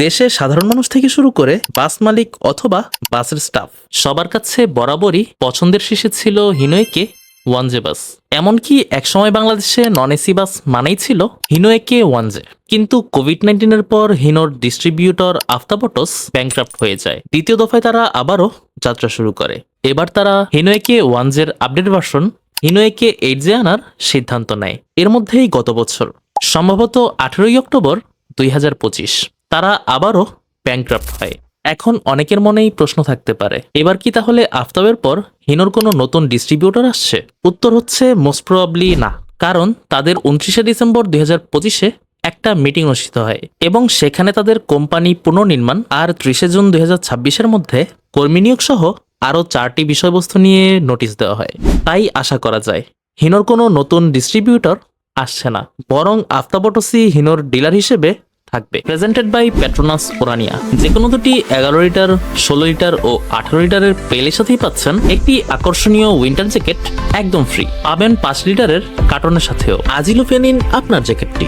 দেশে সাধারণ মানুষ থেকে শুরু করে বাস মালিক অথবা বাসের স্টাফ সবার কাছে বরাবরই পছন্দের শীর্ষে ছিল হিনোয়েকে ওয়ানজে বাস। এমনকি একসময় বাংলাদেশে নন এসি বাস মানেই ছিল হিনোয়েকে ওয়ানজে। কিন্তু কোভিড-19 পর হিনোর ডিস্ট্রিবিউটর আফতাব অটোস ব্যাংক্রাফট হয়ে যায়। দ্বিতীয় দফায় তারা আবারও যাত্রা শুরু করে। এবার তারা হিনোয়েকে ওয়ানজের আপডেট ভার্সন হিনোয়েকে 8 আনার সিদ্ধান্ত নেয়। এর মধ্যেই গত বছর সম্ভবত 18 অক্টোবর 2025 তারা আবারও ব্যাংক্রাফট হয়। এখন অনেকের মনেই প্রশ্ন থাকতে পারে, এবার কি তাহলে আফতাবের পর হিনোর কোনো নতুন ডিস্ট্রিবিউটর আসছে? উত্তর হচ্ছে মোস্ট প্রবাবলি না, কারণ তাদের 29 ডিসেম্বর 2025 একটা মিটিং অনুষ্ঠিত হয় এবং সেখানে তাদের কোম্পানি পুনর্নির্মাণ আর 30 জুন 2026 মধ্যে কর্মী নিয়োগ সহ আরও 4টি বিষয়বস্তু নিয়ে নোটিশ দেওয়া হয়। তাই আশা করা যায় হিনোর কোনো নতুন ডিস্ট্রিবিউটর আসছে না, বরং আফতাব অটোসই হিনোর ডিলার হিসেবে থাকবে। প্রেজেন্টেড বাই পেট্রোনাস ওরানিয়া। যে কোনো দুটি 11 লিটার, 16 লিটার ও 18 লিটারের পেলের সাথেই পাচ্ছেন একটি আকর্ষণীয় উইন্টার জ্যাকেট একদম ফ্রি। পাবেন 5 লিটারের কার্টনের সাথেও। আজই লুফে নিন আপনার জ্যাকেটটি।